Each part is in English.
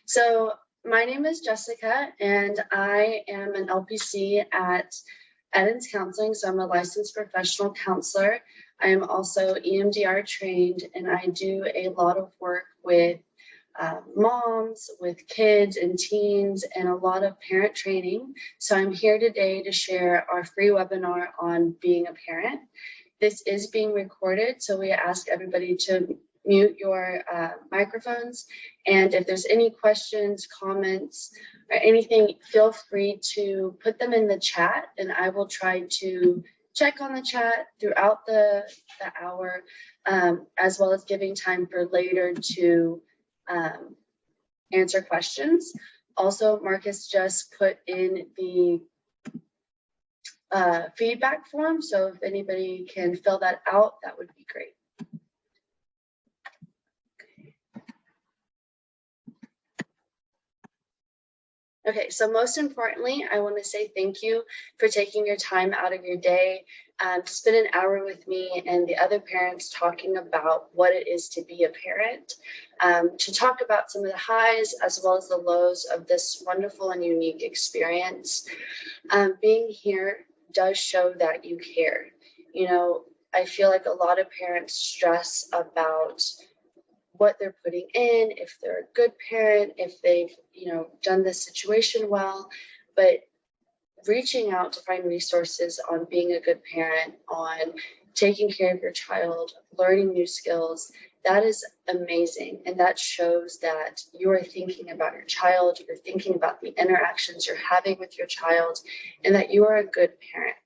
So my name is Jessica, and I am an LPC at Eden's Counseling. So I'm a licensed professional counselor. I am also EMDR trained, and I do a lot of work with moms, with kids and teens, and a lot of parent training. So I'm here today to share our free webinar on being a parent. This is being recorded, so we ask everybody to mute your microphones. And if there's any questions, comments, or anything, feel free to put them in the chat, and I will try to check on the chat throughout the hour, as well as giving time for later to answer questions. Also, Marcus just put in the feedback form, so if anybody can fill that out, that would be great. Okay, so most importantly, I want to say thank you for taking your time out of your day to spend an hour with me and the other parents talking about what it is to be a parent, to talk about some of the highs as well as the lows of this wonderful and unique experience. Being here does show that you care. You know, I feel like a lot of parents stress about what they're putting in, if they're a good parent, if they've, done this situation well, but reaching out to find resources on being a good parent, on taking care of your child, learning new skills, that is amazing. And that shows that you are thinking about your child, you're thinking about the interactions you're having with your child, and that you are a good parent.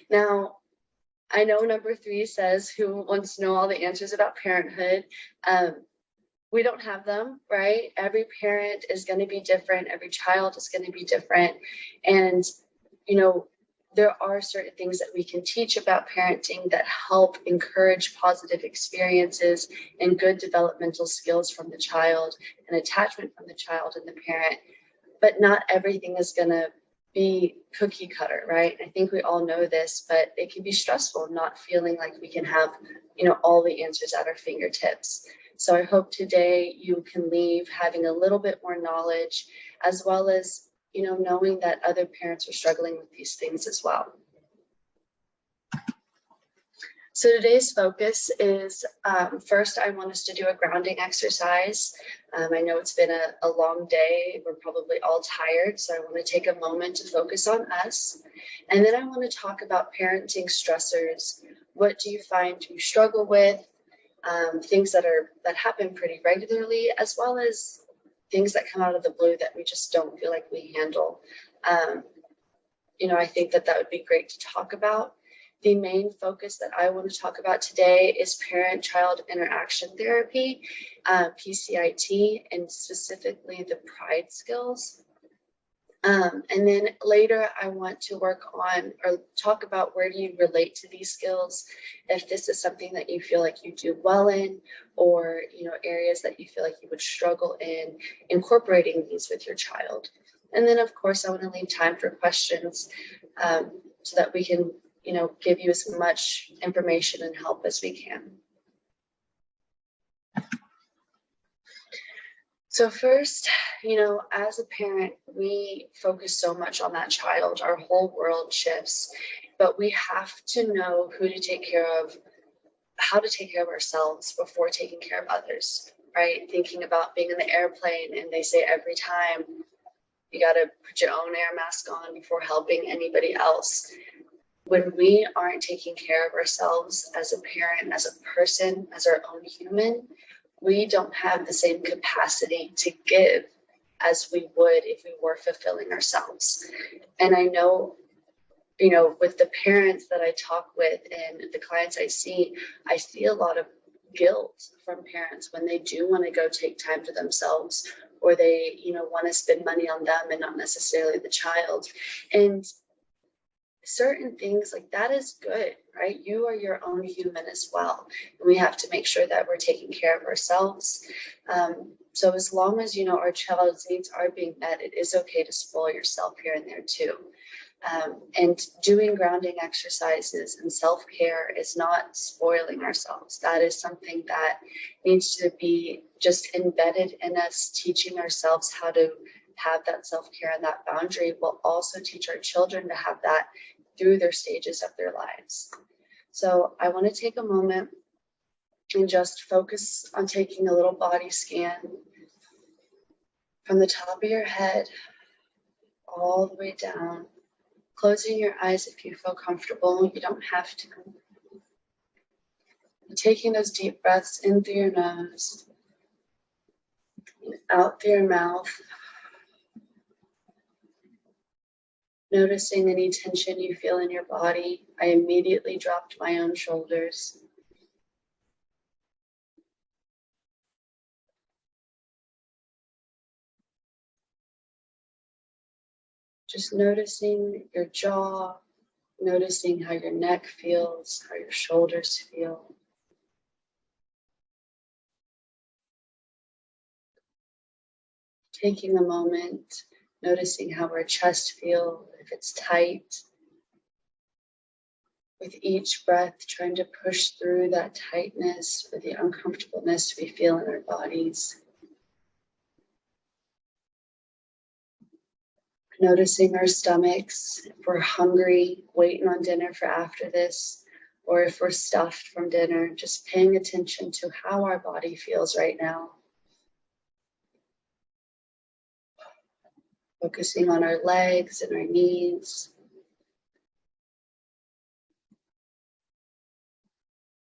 Now, I know number 3 says, who wants to know all the answers about parenthood? We don't have them, right? Every parent is going to be different. Every child is going to be different. And, there are certain things that we can teach about parenting that help encourage positive experiences and good developmental skills from the child and attachment from the child and the parent. But not everything is going to be cookie cutter, right? I think we all know this, but it can be stressful not feeling like we can have, all the answers at our fingertips. So I hope today you can leave having a little bit more knowledge, as well as, knowing that other parents are struggling with these things as well. So today's focus is, first, I want us to do a grounding exercise. I know it's been a long day. We're probably all tired, so I want to take a moment to focus on us. And then I want to talk about parenting stressors. What do you find you struggle with? Things that happen pretty regularly, as well as things that come out of the blue that we just don't feel like we handle. I think that would be great to talk about. The main focus that I want to talk about today is parent-child interaction therapy, PCIT, and specifically the pride skills. And then later I want to work on or talk about where do you relate to these skills, if this is something that you feel like you do well in, or areas that you feel like you would struggle in incorporating these with your child. And then of course I want to leave time for questions so that we can give you as much information and help as we can. So first, as a parent, we focus so much on that child. Our whole world shifts, but we have to know who to take care of, how to take care of ourselves before taking care of others, right? Thinking about being in the airplane, and they say every time you got to put your own air mask on before helping anybody else. When we aren't taking care of ourselves as a parent, as a person, as our own human, we don't have the same capacity to give as we would if we were fulfilling ourselves. And I know, with the parents that I talk with and the clients I see a lot of guilt from parents when they do want to go take time for themselves, or they, want to spend money on them and not necessarily the child. And certain things like that is good, right? You are your own human as well. And we have to make sure that we're taking care of ourselves. So as long as, our child's needs are being met, it is okay to spoil yourself here and there too. And doing grounding exercises and self-care is not spoiling ourselves. That is something that needs to be just embedded in us, teaching ourselves how to have that self-care and that boundary. Will also teach our children to have that through their stages of their lives. So I want to take a moment and just focus on taking a little body scan from the top of your head all the way down, closing your eyes if you feel comfortable. You don't have to. Taking those deep breaths in through your nose, and out through your mouth. Noticing any tension you feel in your body. I immediately dropped my own shoulders. Just noticing your jaw, noticing how your neck feels, how your shoulders feel. Taking a moment, noticing how our chest feels, if it's tight. With each breath, trying to push through that tightness or the uncomfortableness we feel in our bodies. Noticing our stomachs, if we're hungry, waiting on dinner for after this, or if we're stuffed from dinner, just paying attention to how our body feels right now. Focusing on our legs and our knees.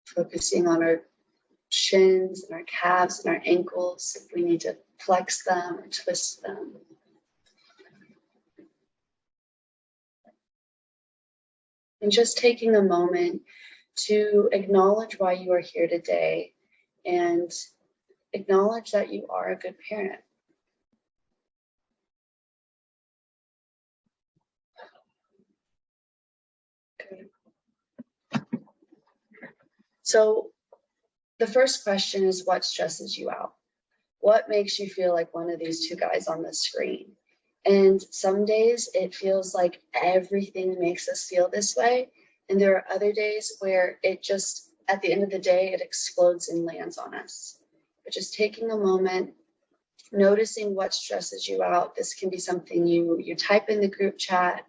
Focusing on our shins and our calves and our ankles, if we need to flex them or twist them. And just taking a moment to acknowledge why you are here today and acknowledge that you are a good parent. Good. So the first question is, what stresses you out? What makes you feel like one of these two guys on the screen? And some days it feels like everything makes us feel this way. And there are other days where it just, at the end of the day, it explodes and lands on us. But just taking a moment, noticing what stresses you out. This can be something you type in the group chat.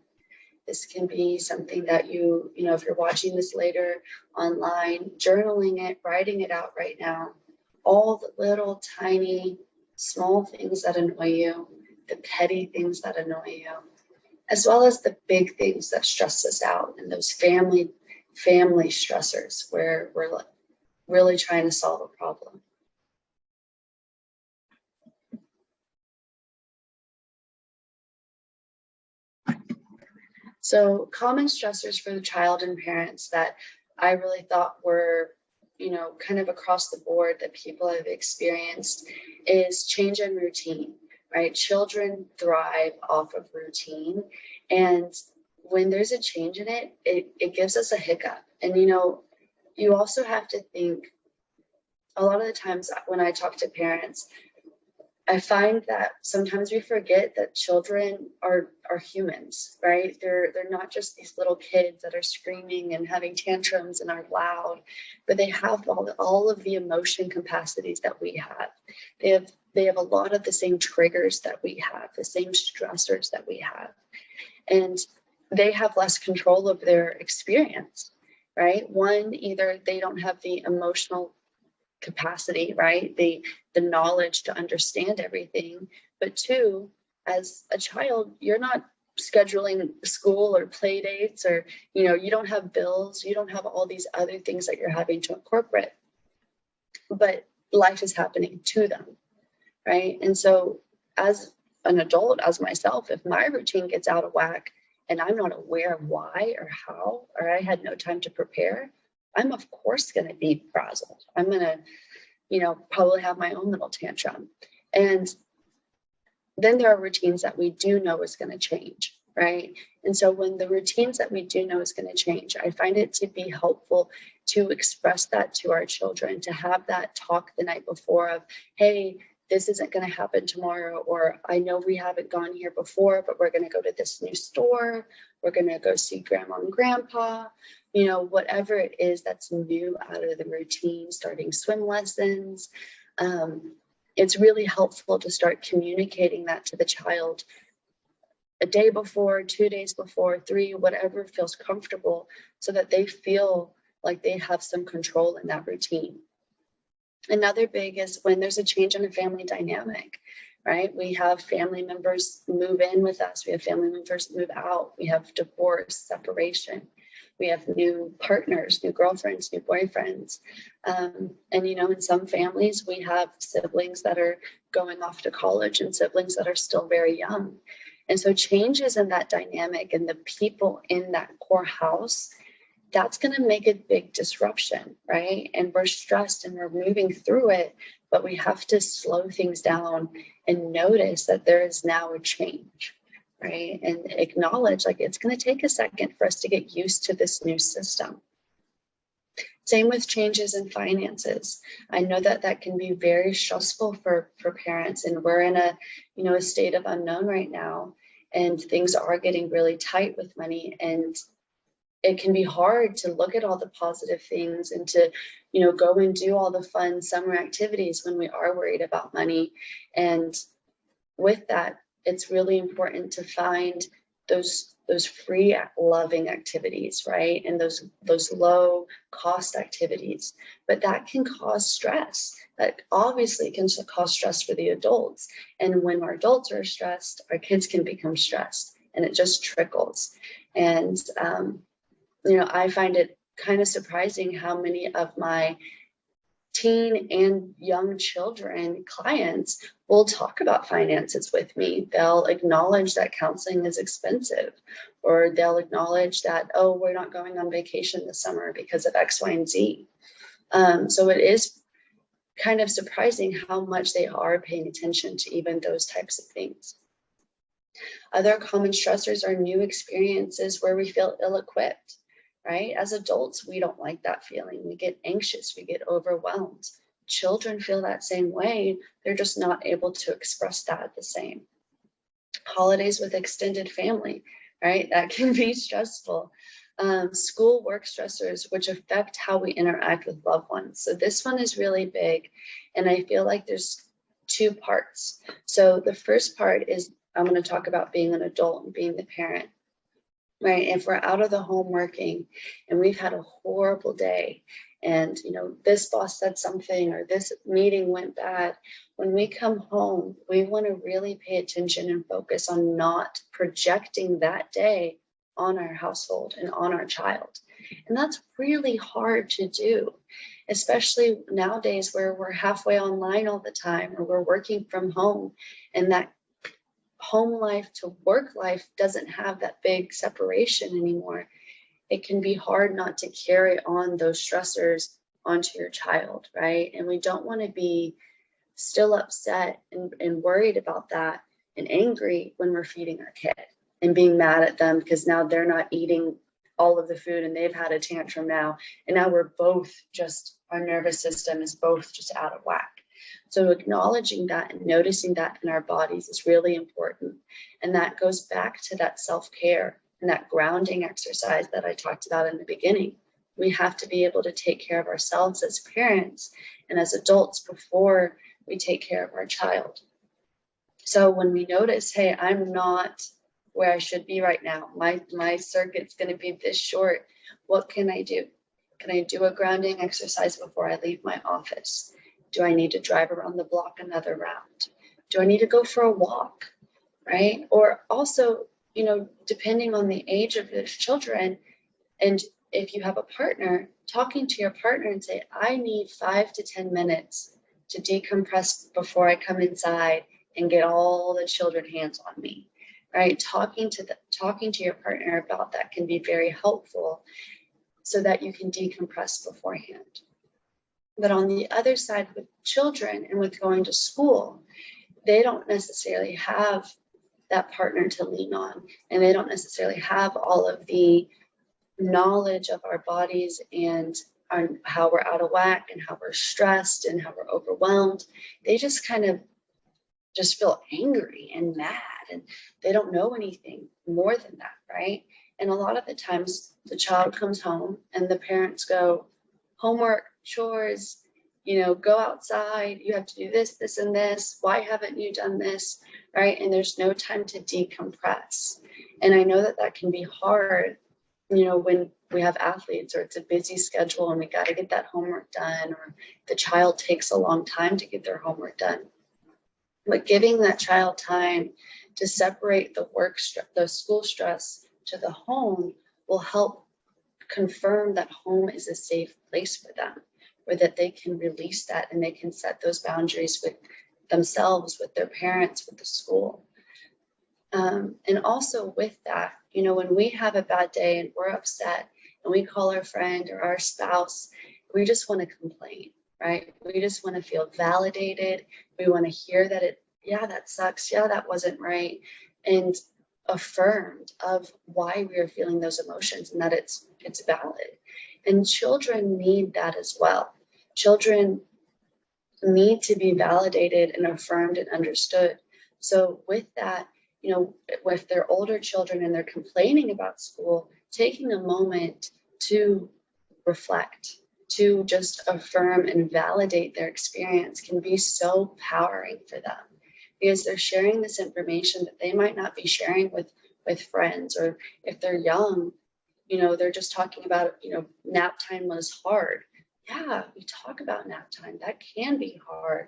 This can be something that you know, if you're watching this later online, journaling it, writing it out right now. All the little tiny, small things that annoy you, the petty things that annoy you, as well as the big things that stress us out, and those family stressors where we're really trying to solve a problem. So common stressors for the child and parents that I really thought were, you know, kind of across the board that people have experienced is change in routine, right? Children thrive off of routine. And when there's a change in it, it gives us a hiccup. And, you know, you also have to think, a lot of the times when I talk to parents, I find that sometimes we forget that children are humans, right? They're not just these little kids that are screaming and having tantrums and are loud, but they have all of the emotion capacities that we have. They have a lot of the same triggers that we have, the same stressors that we have, and they have less control of their experience, right? One, either they don't have the emotional capacity, right? The knowledge to understand everything. But two, as a child, you're not scheduling school or play dates, or, you know, you don't have bills, you don't have all these other things that you're having to incorporate, but life is happening to them, right? And so as an adult, as myself, if my routine gets out of whack and I'm not aware of why or how, or I had no time to prepare, I'm of course going to be frazzled. I'm going to, you know, probably have my own little tantrum. And then there are routines that we do know is going to change, right? And so when the routines that we do know is going to change, I find it to be helpful to express that to our children, to have that talk the night before of, hey, this isn't going to happen tomorrow, or I know we haven't gone here before, but we're going to go to this new store. We're going to go see grandma and grandpa, you know, whatever it is that's new out of the routine, starting swim lessons. It's really helpful to start communicating that to the child a day before, 2 days before, 3, whatever feels comfortable, so that they feel like they have some control in that routine. Another big is when there's a change in a family dynamic, right? We have family members move in with us. We have family members move out. We have divorce, separation. We have new partners, new girlfriends, new boyfriends. And, you know, in some families, we have siblings that are going off to college and siblings that are still very young. And so changes in that dynamic and the people in that core house, that's going to make a big disruption, right? And we're stressed and we're moving through it, but we have to slow things down and notice that there is now a change, right? And acknowledge, like, it's going to take a second for us to get used to this new system. Same with changes in finances. I know that that can be very stressful for parents, and we're in a, you know, a state of unknown right now, and things are getting really tight with money, and it can be hard to look at all the positive things and to, you know, go and do all the fun summer activities when we are worried about money. And with that, it's really important to find those free loving activities, right? And those low cost activities. But that can cause stress. That obviously can cause stress for the adults. And when our adults are stressed, our kids can become stressed, and it just trickles. And you know, I find it kind of surprising how many of my teen and young children clients will talk about finances with me. They'll acknowledge that counseling is expensive, or they'll acknowledge that, oh, we're not going on vacation this summer because of X, Y, and Z. So it is kind of surprising how much they are paying attention to even those types of things. Other common stressors are new experiences where we feel ill-equipped. Right? As adults, we don't like that feeling. We get anxious, we get overwhelmed. Children feel that same way. They're just not able to express that the same. Holidays with extended family, right? That can be stressful. School work stressors, which affect how we interact with loved ones. So this one is really big. And I feel like there's 2 parts. So the first part is, I'm going to talk about being an adult and being the parent. Right. If we're out of the home working and we've had a horrible day, and, you know, this boss said something or this meeting went bad, when we come home, we want to really pay attention and focus on not projecting that day on our household and on our child. And that's really hard to do, especially nowadays where we're halfway online all the time, or we're working from home, and that home life to work life doesn't have that big separation anymore. It can be hard not to carry on those stressors onto your child, right? And we don't want to be still upset and worried about that and angry when we're feeding our kid and being mad at them because now they're not eating all of the food and they've had a tantrum now. And now we're both just, our nervous system is both just out of whack. So acknowledging that and noticing that in our bodies is really important. And that goes back to that self-care and that grounding exercise that I talked about in the beginning. We have to be able to take care of ourselves as parents and as adults before we take care of our child. So when we notice, hey, I'm not where I should be right now, my circuit's going to be this short, what can I do? Can I do a grounding exercise before I leave my office? Do I need to drive around the block another round? Do I need to go for a walk, right? Or also, you know, depending on the age of the children, and if you have a partner, talking to your partner and say, I need 5 to 10 minutes to decompress before I come inside and get all the children hands on me, right? Talking to your partner about that can be very helpful so that you can decompress beforehand. But on the other side, with children and with going to school, they don't necessarily have that partner to lean on, and they don't necessarily have all of the knowledge of our bodies and how we're out of whack and how we're stressed and how we're overwhelmed. They just kind of just feel angry and mad, and they don't know anything more than that, right? And a lot of the times the child comes home and the parents go, homework, chores, go outside, you have to do this, this, and this. Why haven't you done this, right? And there's no time to decompress. And I know that that can be hard, when we have athletes or it's a busy schedule and we got to get that homework done, or the child takes a long time to get their homework done. But giving that child time to separate the school stress to the home will help confirm that home is a safe place for them, or that they can release that and they can set those boundaries with themselves, with their parents, with the school. And also with that, when we have a bad day and we're upset and we call our friend or our spouse, we just want to complain, right? We just want to feel validated. We want to hear that yeah, that sucks. Yeah, that wasn't right. And affirmed of why we are feeling those emotions and that it's valid. And children need that as well. Children need to be validated and affirmed and understood. So with that, with their older children and they're complaining about school, taking a moment to reflect, to just affirm and validate their experience can be so empowering for them, because they're sharing this information that they might not be sharing with friends, or if they're young, they're just talking about, nap time was hard. Yeah, we talk about nap time. That can be hard.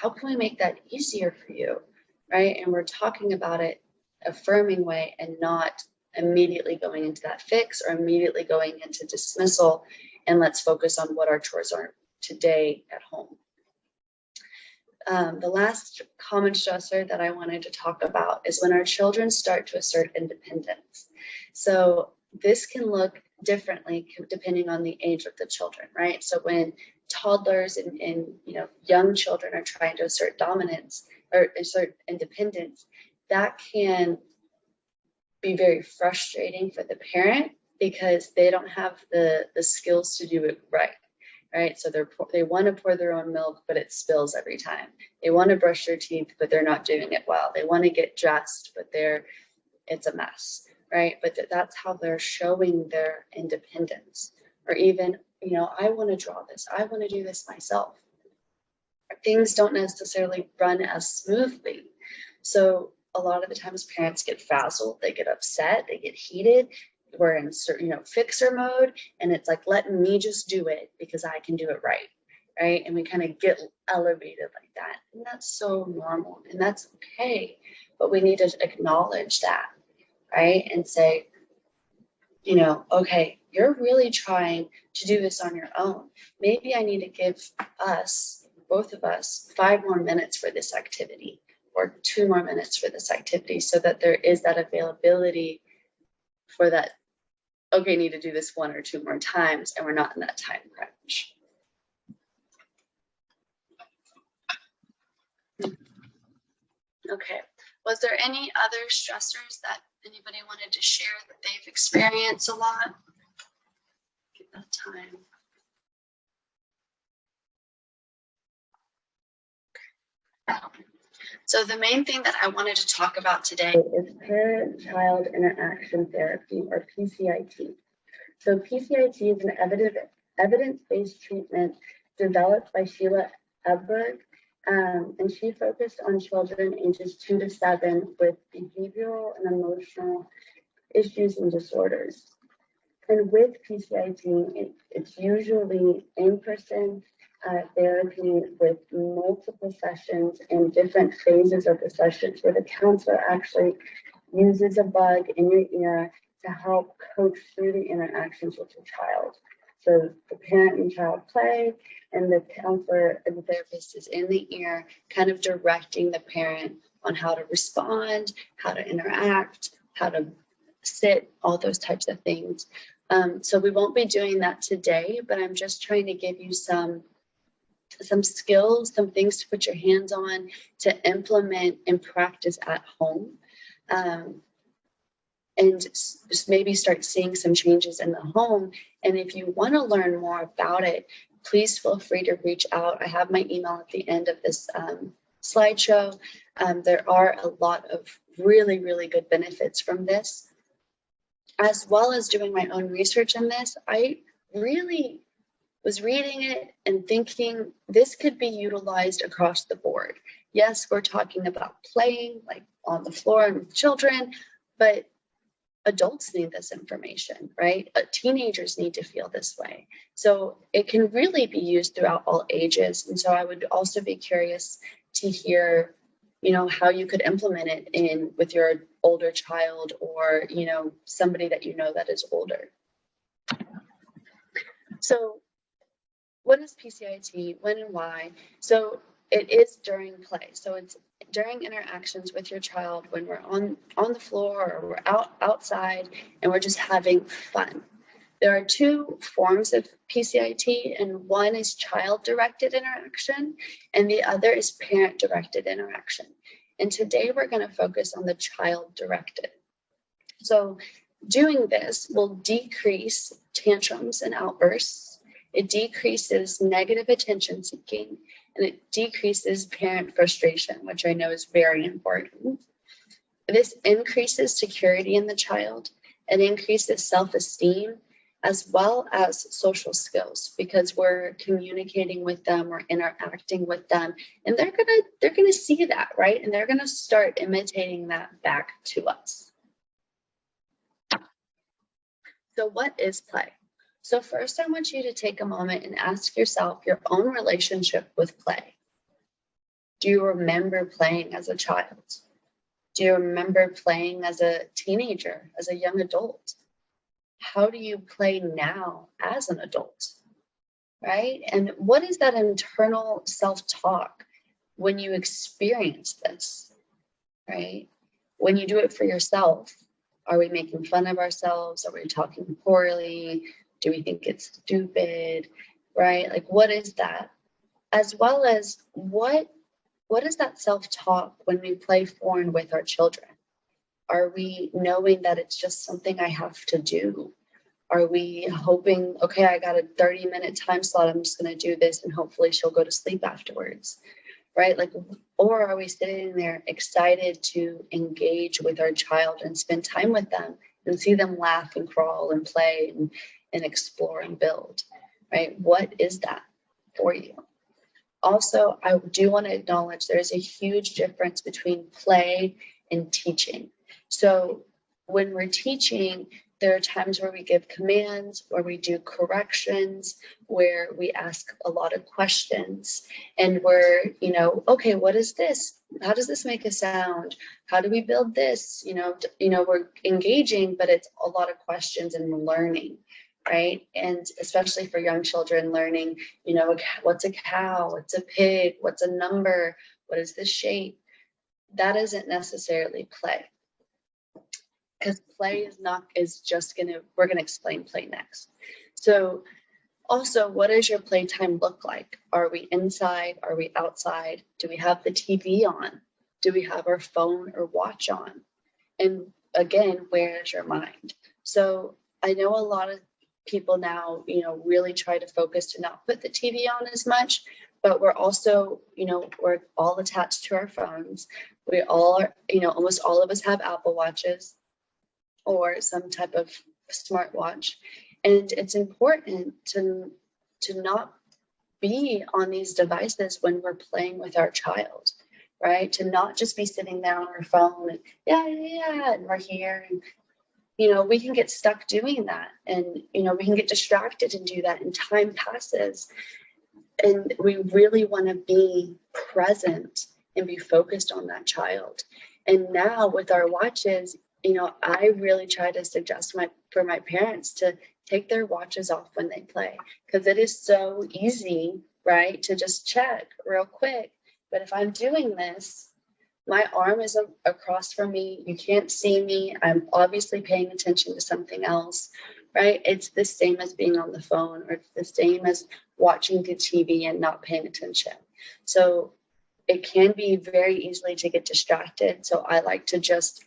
How can we make that easier for you, right? And we're talking about it affirming way and not immediately going into that fix or immediately going into dismissal. And let's focus on what our chores are today at home. The last common stressor that I wanted to talk about is when our children start to assert independence. So this can look differently depending on the age of the children, right? So when toddlers and young children are trying to assert dominance or assert independence, that can be very frustrating for the parent because they don't have the skills to do it right? So they want to pour their own milk, but it spills every time. They want to brush their teeth, but they're not doing it well. They want to get dressed, but it's a mess, right? But that's how they're showing their independence. Or even, I want to draw this. I want to do this myself. Things don't necessarily run as smoothly. So a lot of the times parents get frazzled, they get upset, they get heated. We're in fixer mode, and it's like, let me just do it because I can do it right? And we kind of get elevated like that, and that's so normal, and that's okay. But we need to acknowledge that, right? And say, okay, you're really trying to do this on your own. Maybe I need to give both of us 5 more minutes for this activity, or 2 more minutes for this activity, so that there is that availability for that. Okay, need to do this 1 or 2 more times, and we're not in that time crunch. Okay, was there any other stressors that anybody wanted to share that they've experienced a lot? Give that time. So the main thing that I wanted to talk about today is parent-child interaction therapy, or PCIT. So PCIT is an evidence-based treatment developed by Sheila Edberg, and she focused on children ages 2 to 7 with behavioral and emotional issues and disorders. And with PCIT, it's usually in-person therapy with multiple sessions and different phases of the sessions, where the counselor actually uses a bug in your ear to help coach through the interactions with your child. So the parent and child play, and the counselor and the therapist is in the ear, kind of directing the parent on how to respond, how to interact, how to sit, all those types of things. So we won't be doing that today, but I'm just trying to give you some skills, some things to put your hands on to implement and practice at home. And just maybe start seeing some changes in the home. And if you want to learn more about it, please feel free to reach out. I have my email at the end of this slideshow. There are a lot of really, really good benefits from this. As well as doing my own research in this, I really was reading it and thinking this could be utilized across the board. Yes, we're talking about playing like on the floor and with children, but adults need this information, right? Teenagers need to feel this way. So it can really be used throughout all ages. And so I would also be curious to hear, how you could implement it in with your older child or, somebody that that is older. So what is PCIT, when and why? So it is during play. So it's during interactions with your child when we're on the floor or we're outside and we're just having fun. There are two forms of PCIT, and one is child-directed interaction and the other is parent-directed interaction. And today we're going to focus on the child-directed. So doing this will decrease tantrums and outbursts. It decreases negative attention seeking, and it decreases parent frustration, which I know is very important. This increases security in the child. It increases self-esteem as well as social skills because we're communicating with them, we're interacting with them, and they're gonna see that, right? And they're gonna start imitating that back to us. So what is play? So first, I want you to take a moment and ask yourself your own relationship with play. Do you remember playing as a child? Do you remember playing as a teenager, as a young adult? How do you play now as an adult, right? And what is that internal self-talk when you experience this, right? When you do it for yourself, are we making fun of ourselves? Are we talking poorly? Do we think it's stupid, right? Like, what is that? As well as what is that self-talk when we play foreign with our children? Are we knowing that it's just something I have to do? Are we hoping, okay, I got a 30-minute time slot, I'm just going to do this and hopefully she'll go to sleep afterwards, right? Like, or are we sitting there excited to engage with our child and spend time with them and see them laugh and crawl and play and explore and build, right? What is that for you? Also, I do want to acknowledge there's a huge difference between play and teaching. So when we're teaching, there are times where we give commands, where we do corrections, where we ask a lot of questions, and we're, okay, what is this? How does this make a sound? How do we build this? We're engaging, but it's a lot of questions and learning, right? And especially for young children, learning, what's a cow? What's a pig? What's a number? What is the shape? That isn't necessarily play. Because play we're gonna explain play next. So also, what does your playtime look like? Are we inside? Are we outside? Do we have the TV on? Do we have our phone or watch on? And again, where is your mind? So I know a lot of people now, really try to focus to not put the TV on as much, but we're also, we're all attached to our phones. We all are, almost all of us have Apple Watches or some type of smartwatch. And it's important to not be on these devices when we're playing with our child, right? To not just be sitting there on our phone and and we're here. And, we can get stuck doing that. And, we can get distracted and do that, and time passes. And we really want to be present and be focused on that child. And now with our watches, I really try to suggest for my parents to take their watches off when they play, because it is so easy, right, to just check real quick. But if I'm doing this, my arm is across from me, you can't see me, I'm obviously paying attention to something else, right? It's the same as being on the phone, or it's the same as watching the TV and not paying attention. So it can be very easily to get distracted. So I like to just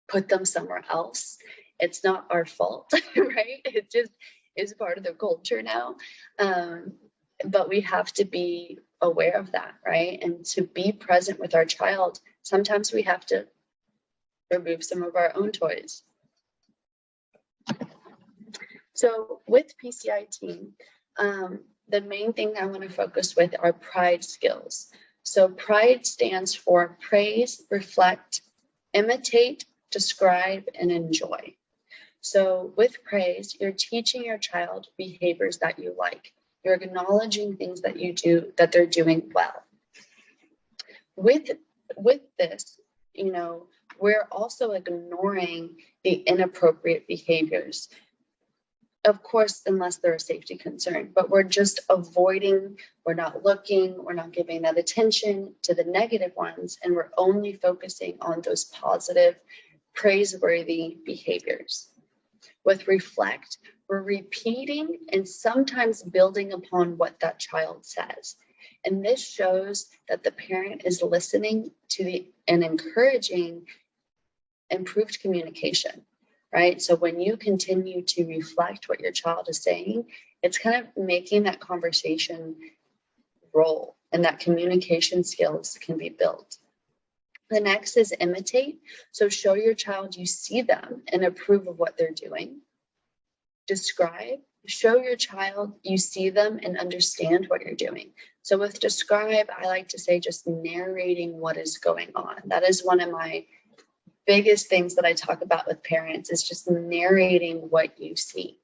put them somewhere else. It's not our fault, right? It just is part of the culture now. But we have to be aware of that, right? And to be present with our child, sometimes we have to remove some of our own toys. So with PCIT, the main thing I want to focus with are pride skills. So pride stands for praise, reflect, imitate, describe, and enjoy. So with praise, you're teaching your child behaviors that you like. You're acknowledging things that you do, that they're doing well. With this, you know, we're also ignoring the inappropriate behaviors. Of course, unless they're a safety concern, but we're just avoiding, we're not looking, we're not giving that attention to the negative ones, and we're only focusing on those positive, praiseworthy behaviors. With reflect, we're repeating and sometimes building upon what that child says. And this shows that the parent is listening to and encouraging improved communication, right? So when you continue to reflect what your child is saying, it's kind of making that conversation roll, and that communication skills can be built. The next is imitate. So show your child you see them and approve of what they're doing. Describe. Show your child you see them and understand what you're doing. So with describe, I like to say just narrating what is going on. That is one of my biggest things that I talk about with parents, is just narrating what you see.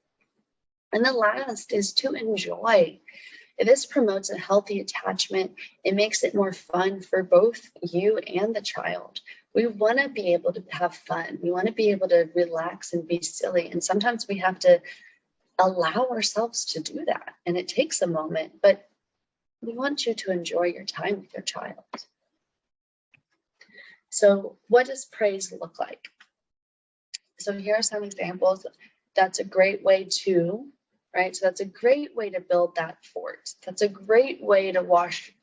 And the last is to enjoy. This promotes a healthy attachment. It makes it more fun for both you and the child. We want to be able to have fun. We want to be able to relax and be silly. And sometimes we have to allow ourselves to do that. And it takes a moment, but we want you to enjoy your time with your child. So what does praise look like? So here are some examples. That's a great way to, right? So that's a great way to build that fort. That's a great way to wash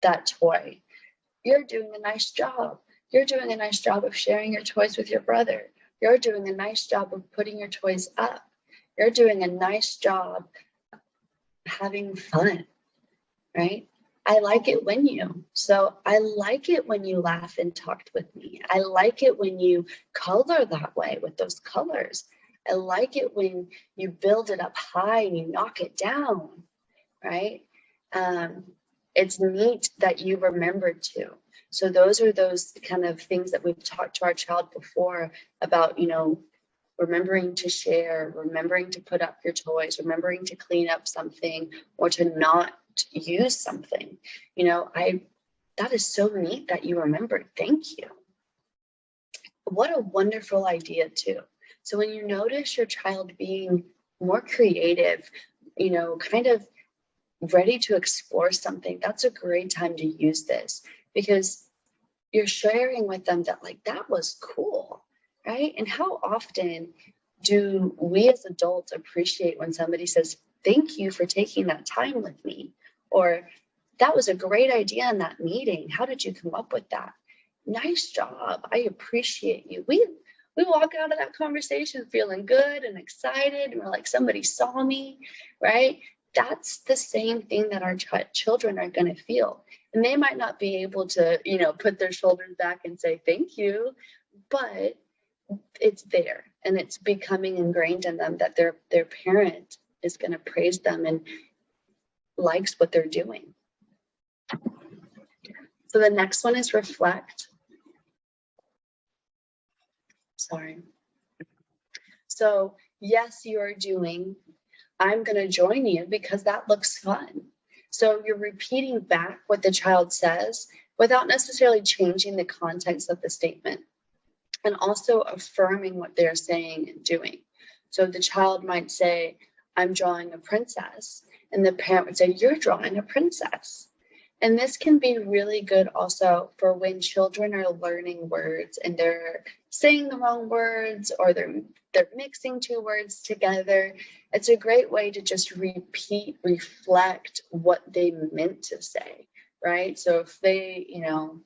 that toy. You're doing a nice job. You're doing a nice job of sharing your toys with your brother. You're doing a nice job of putting your toys up. You're doing a nice job having fun, right? I like it when you. So I like it when you laugh and talked with me. I like it when you color that way with those colors. I like it when you build it up high and you knock it down, right? It's neat that you remembered to. So those are those kind of things that we've talked to our child before about, you know, remembering to share, remembering to put up your toys, remembering to clean up something, or to not use something. You know, that is so neat that you remembered. Thank you. What a wonderful idea too. So when you notice your child being more creative, you know, kind of ready to explore something, that's a great time to use this, because you're sharing with them that, like, that was cool, right? And how often do we as adults appreciate when somebody says, thank you for taking that time with me, or that was a great idea in that meeting. How did you come up with that? Nice job. I appreciate you. We walk out of that conversation feeling good and excited, and we're like, somebody saw me, right? That's the same thing that our children are going to feel. And they might not be able to, you know, put their shoulders back and say thank you, but it's there, and it's becoming ingrained in them that their parent is going to praise them and likes what they're doing. So the next one is reflect. Sorry. So yes, you are doing, I'm going to join you because that looks fun. So you're repeating back what the child says without necessarily changing the context of the statement, and also affirming what they're saying and doing. So the child might say, I'm drawing a princess, and the parent would say, you're drawing a princess. And this can be really good also for when children are learning words and they're saying the wrong words, or they're mixing two words together. It's a great way to just repeat, reflect what they meant to say, right? So if they, you know,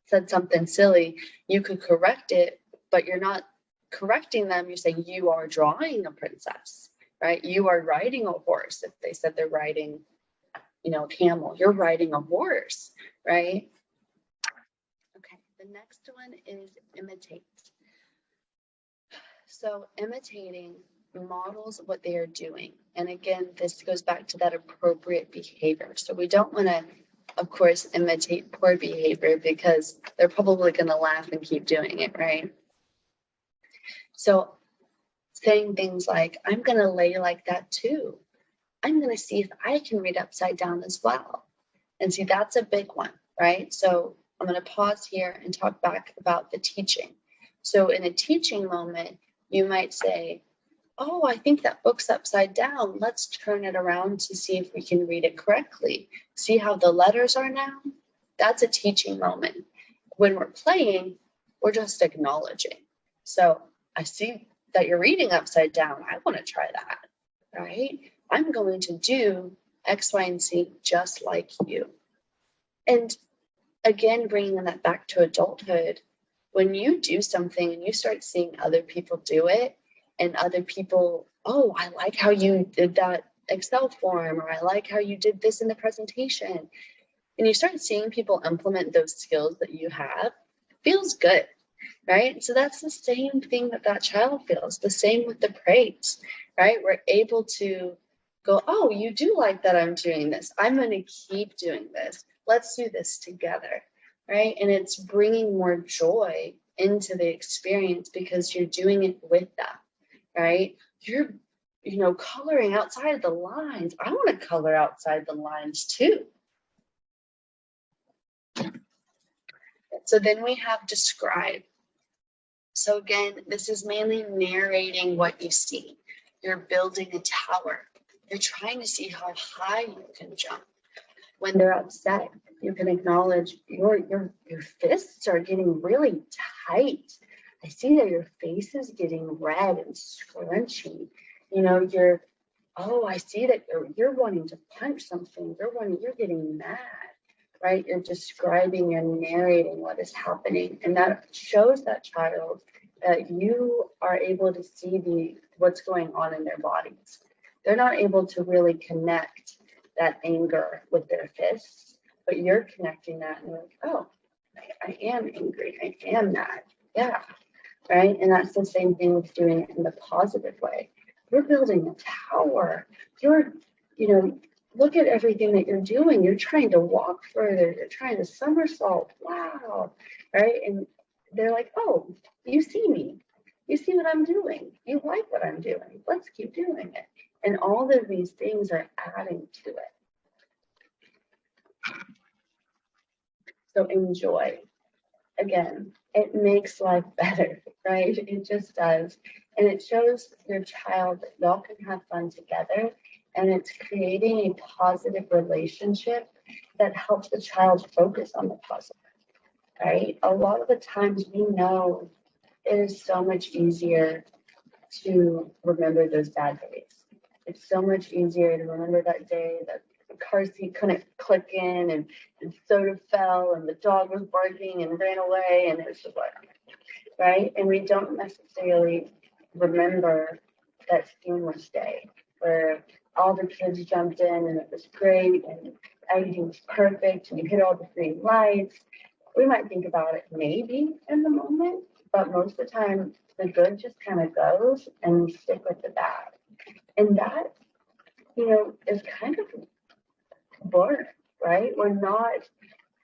said something silly, you could correct it, but you're not correcting them. You're saying, you are drawing a princess, right? You are riding a horse. If they said they're riding, a camel. You're riding a horse, right? Okay, the next one is imitate. So imitating models what they are doing. And again, this goes back to that appropriate behavior. So we don't want to, of course, imitate poor behavior because they're probably going to laugh and keep doing it, right? So saying things like, I'm going to lay like that too. I'm going to see if I can read upside down as well. And see, that's a big one, right? So I'm going to pause here and talk back about the teaching. So in a teaching moment, you might say, oh, I think that book's upside down. Let's turn it around to see if we can read it correctly. See how the letters are now? That's a teaching moment. When we're playing, we're just acknowledging. So I see that you're reading upside down. I want to try that, right? I'm going to do X, Y, and Z just like you. And again, bringing that back to adulthood, when you do something and you start seeing other people do it, and other people, oh, I like how you did that Excel form, or I like how you did this in the presentation. And you start seeing people implement those skills that you have, it feels good, right? So that's the same thing that child feels, the same with the praise, right? We're able to go, oh, you do like that I'm doing this. I'm going to keep doing this. Let's do this together, right? And it's bringing more joy into the experience because you're doing it with them, right? You're, coloring outside the lines. I want to color outside the lines too. So then we have describe. So again, this is mainly narrating what you see. You're building a tower. You're trying to see how high you can jump. When they're upset, you can acknowledge your fists are getting really tight. I see that your face is getting red and scrunchy. I see that you're wanting to punch something. You're getting mad, right? You're describing and narrating what is happening. And that shows that child that you are able to see what's going on in their bodies. They're not able to really connect that anger with their fists, but you're connecting that and you're like, oh, I am angry. I am mad. Yeah, right? And that's the same thing with doing it in the positive way. You're building a tower. Look at everything that you're doing. You're trying to walk further. You're trying to somersault. Wow, right? And they're like, oh, you see me. You see what I'm doing. You like what I'm doing. Let's keep doing it. And all of these things are adding to it. So enjoy. Again, it makes life better, right? It just does. And it shows your child that y'all can have fun together. And it's creating a positive relationship that helps the child focus on the positive, right? A lot of the times we know it is so much easier to remember those bad days. It's so much easier to remember that day that the car seat couldn't click in and soda fell and the dog was barking and ran away and it's just like, right? And we don't necessarily remember that seamless day where all the kids jumped in and it was great and everything was perfect and you hit all the green lights. We might think about it maybe in the moment, but most of the time the good just kind of goes and we stick with the bad. And that, is kind of boring, right? We're not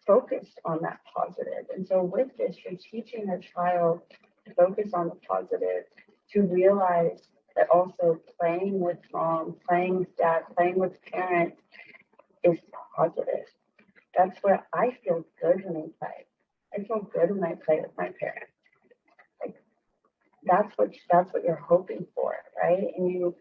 focused on that positive. And so with this, you're teaching a child to focus on the positive, to realize that also playing with mom, playing with dad, playing with parents is positive. That's where I feel good when I play. I feel good when I play with my parents. Like that's what you're hoping for, right? And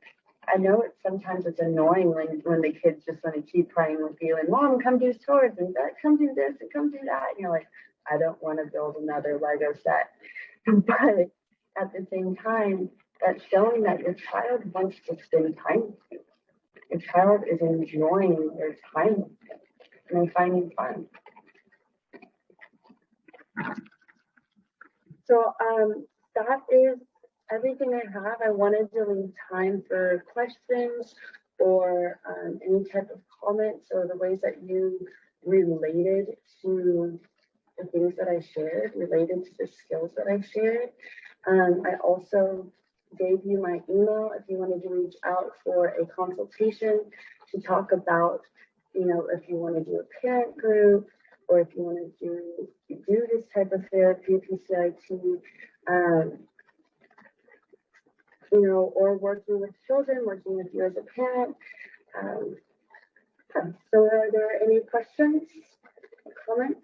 I know sometimes it's annoying when the kids just want to keep playing with you and mom, come do chores and dad, come do this and come do that. And you're like, I don't want to build another Lego set. But at the same time, that's showing that your child wants to spend time with you. Your child is enjoying their time with you and they're finding fun. So that is everything I have. I wanted to leave time for questions or any type of comments or the ways that you related to the things that I shared, related to the skills that I shared. I also gave you my email if you wanted to reach out for a consultation to talk about, you know, if you want to do a parent group or if you want to do this type of therapy, PCIT, you know, or working with children, working with you as a parent. So are there any questions or comments?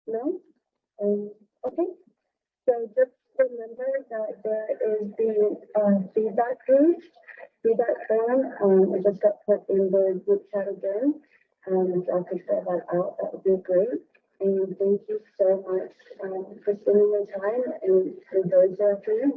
No? Okay. So just remember that there is the feedback page, feedback form. I just got put in the group chat again. If y'all could fill that out, that would be great. And thank you so much for spending the time and enjoy the afternoon.